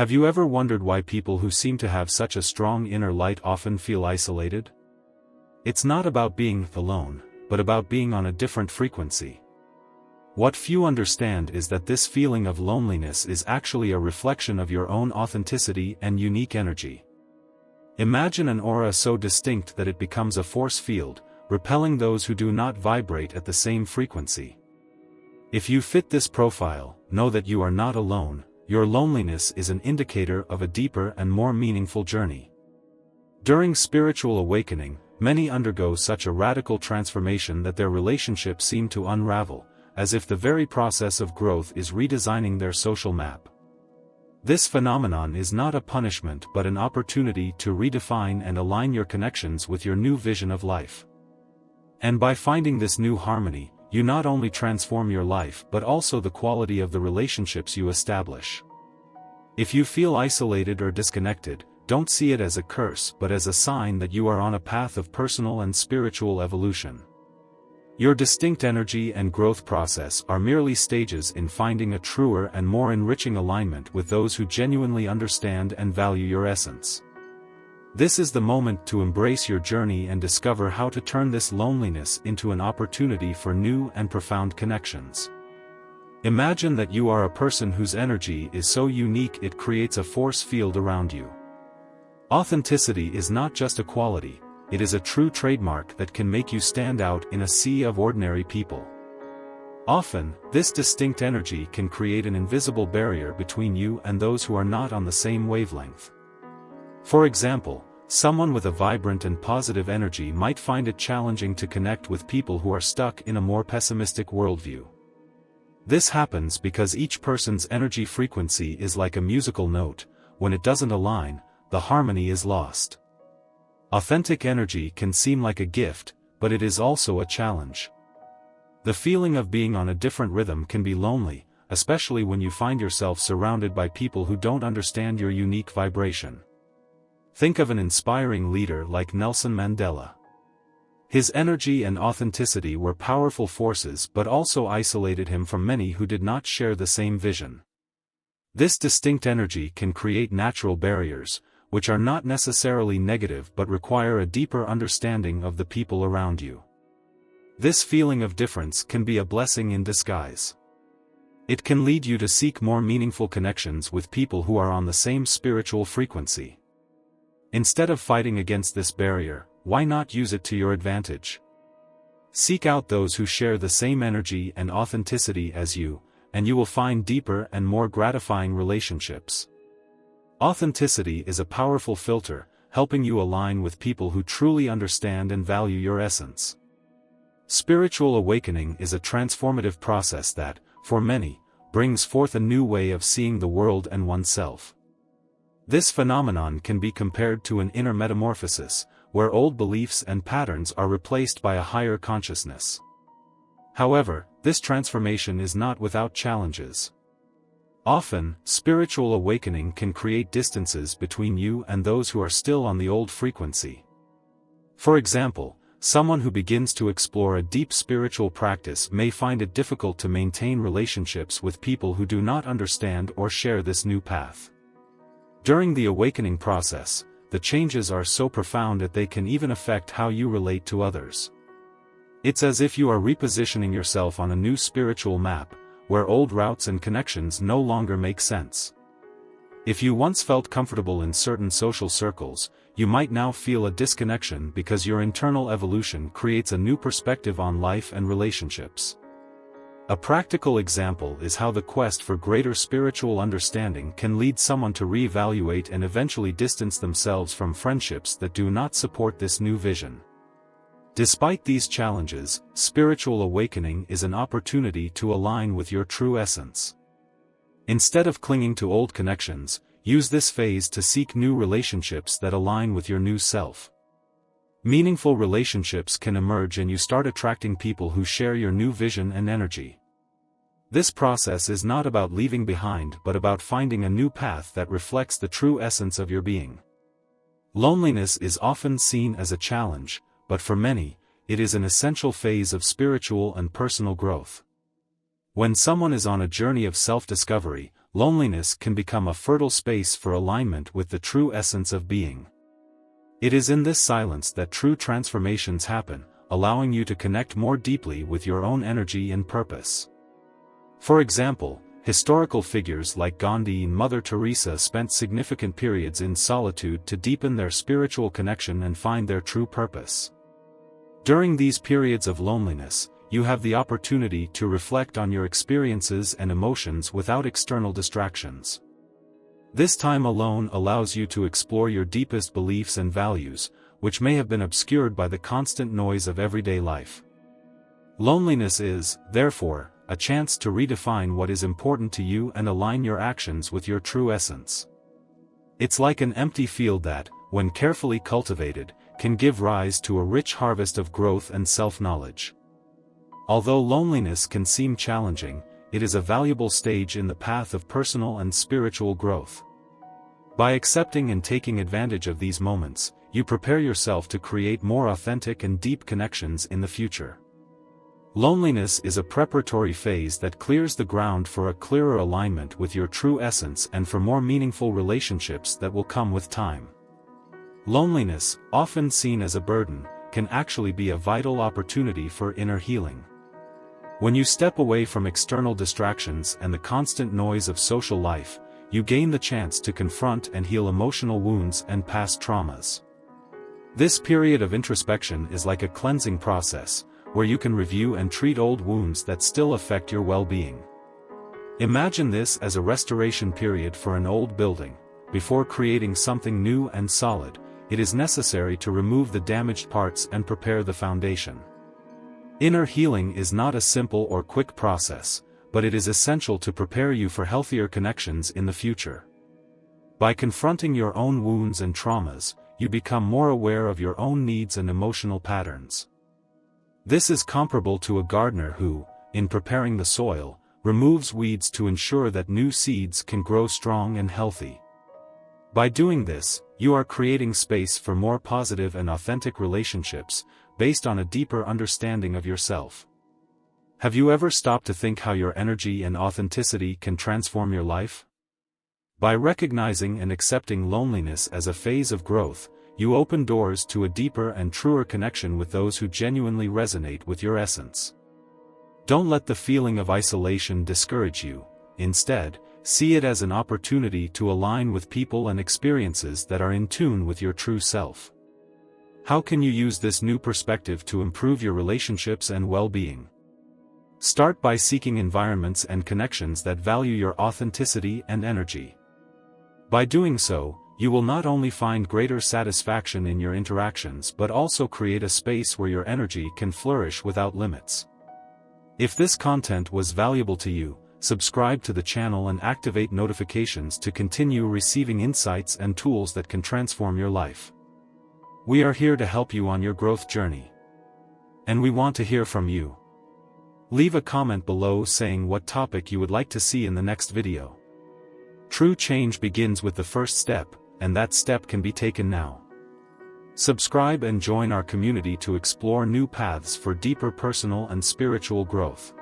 Have you ever wondered why people who seem to have such a strong inner light often feel isolated? It's not about being alone, but about being on a different frequency. What few understand is that this feeling of loneliness is actually a reflection of your own authenticity and unique energy. Imagine an aura so distinct that it becomes a force field, repelling those who do not vibrate at the same frequency. If you fit this profile, know that you are not alone. Your loneliness is an indicator of a deeper and more meaningful journey. During spiritual awakening, many undergo such a radical transformation that their relationships seem to unravel, as if the very process of growth is redesigning their social map. This phenomenon is not a punishment but an opportunity to redefine and align your connections with your new vision of life. And by finding this new harmony, you not only transform your life but also the quality of the relationships you establish. If you feel isolated or disconnected, don't see it as a curse but as a sign that you are on a path of personal and spiritual evolution. Your distinct energy and growth process are merely stages in finding a truer and more enriching alignment with those who genuinely understand and value your essence. This is the moment to embrace your journey and discover how to turn this loneliness into an opportunity for new and profound connections. Imagine that you are a person whose energy is so unique it creates a force field around you. Authenticity is not just a quality, it is a true trademark that can make you stand out in a sea of ordinary people. Often, this distinct energy can create an invisible barrier between you and those who are not on the same wavelength. For example, someone with a vibrant and positive energy might find it challenging to connect with people who are stuck in a more pessimistic worldview. This happens because each person's energy frequency is like a musical note. When it doesn't align, the harmony is lost. Authentic energy can seem like a gift, but it is also a challenge. The feeling of being on a different rhythm can be lonely, especially when you find yourself surrounded by people who don't understand your unique vibration. Think of an inspiring leader like Nelson Mandela. His energy and authenticity were powerful forces but also isolated him from many who did not share the same vision. This distinct energy can create natural barriers, which are not necessarily negative but require a deeper understanding of the people around you. This feeling of difference can be a blessing in disguise. It can lead you to seek more meaningful connections with people who are on the same spiritual frequency. Instead of fighting against this barrier, why not use it to your advantage? Seek out those who share the same energy and authenticity as you, and you will find deeper and more gratifying relationships. Authenticity is a powerful filter, helping you align with people who truly understand and value your essence. Spiritual awakening is a transformative process that, for many, brings forth a new way of seeing the world and oneself. This phenomenon can be compared to an inner metamorphosis, where old beliefs and patterns are replaced by a higher consciousness. However, this transformation is not without challenges. Often, spiritual awakening can create distances between you and those who are still on the old frequency. For example, someone who begins to explore a deep spiritual practice may find it difficult to maintain relationships with people who do not understand or share this new path. During the awakening process, the changes are so profound that they can even affect how you relate to others. It's as if you are repositioning yourself on a new spiritual map, where old routes and connections no longer make sense. If you once felt comfortable in certain social circles, you might now feel a disconnection because your internal evolution creates a new perspective on life and relationships. A practical example is how the quest for greater spiritual understanding can lead someone to reevaluate and eventually distance themselves from friendships that do not support this new vision. Despite these challenges, spiritual awakening is an opportunity to align with your true essence. Instead of clinging to old connections, use this phase to seek new relationships that align with your new self. Meaningful relationships can emerge and you start attracting people who share your new vision and energy. This process is not about leaving behind but about finding a new path that reflects the true essence of your being. Loneliness is often seen as a challenge, but for many, it is an essential phase of spiritual and personal growth. When someone is on a journey of self-discovery, loneliness can become a fertile space for alignment with the true essence of being. It is in this silence that true transformations happen, allowing you to connect more deeply with your own energy and purpose. For example, historical figures like Gandhi and Mother Teresa spent significant periods in solitude to deepen their spiritual connection and find their true purpose. During these periods of loneliness, you have the opportunity to reflect on your experiences and emotions without external distractions. This time alone allows you to explore your deepest beliefs and values, which may have been obscured by the constant noise of everyday life. Loneliness is, therefore, a chance to redefine what is important to you and align your actions with your true essence. It's like an empty field that, when carefully cultivated, can give rise to a rich harvest of growth and self-knowledge. Although loneliness can seem challenging, it is a valuable stage in the path of personal and spiritual growth. By accepting and taking advantage of these moments, you prepare yourself to create more authentic and deep connections in the future. Loneliness is a preparatory phase that clears the ground for a clearer alignment with your true essence and for more meaningful relationships that will come with time. Loneliness, often seen as a burden, can actually be a vital opportunity for inner healing. When you step away from external distractions and the constant noise of social life, you gain the chance to confront and heal emotional wounds and past traumas. This period of introspection is like a cleansing process, where you can review and treat old wounds that still affect your well-being. Imagine this as a restoration period for an old building. Before creating something new and solid, it is necessary to remove the damaged parts and prepare the foundation. Inner healing is not a simple or quick process, but it is essential to prepare you for healthier connections in the future. By confronting your own wounds and traumas, you become more aware of your own needs and emotional patterns. This is comparable to a gardener who, in preparing the soil, removes weeds to ensure that new seeds can grow strong and healthy. By doing this, you are creating space for more positive and authentic relationships, based on a deeper understanding of yourself. Have you ever stopped to think how your energy and authenticity can transform your life? By recognizing and accepting loneliness as a phase of growth, you open doors to a deeper and truer connection with those who genuinely resonate with your essence. Don't let the feeling of isolation discourage you. Instead, see it as an opportunity to align with people and experiences that are in tune with your true self. How can you use this new perspective to improve your relationships and well-being? Start by seeking environments and connections that value your authenticity and energy. By doing so, you will not only find greater satisfaction in your interactions but also create a space where your energy can flourish without limits. If this content was valuable to you, subscribe to the channel and activate notifications to continue receiving insights and tools that can transform your life. We are here to help you on your growth journey. And we want to hear from you. Leave a comment below saying what topic you would like to see in the next video. True change begins with the first step, and that step can be taken now. Subscribe and join our community to explore new paths for deeper personal and spiritual growth.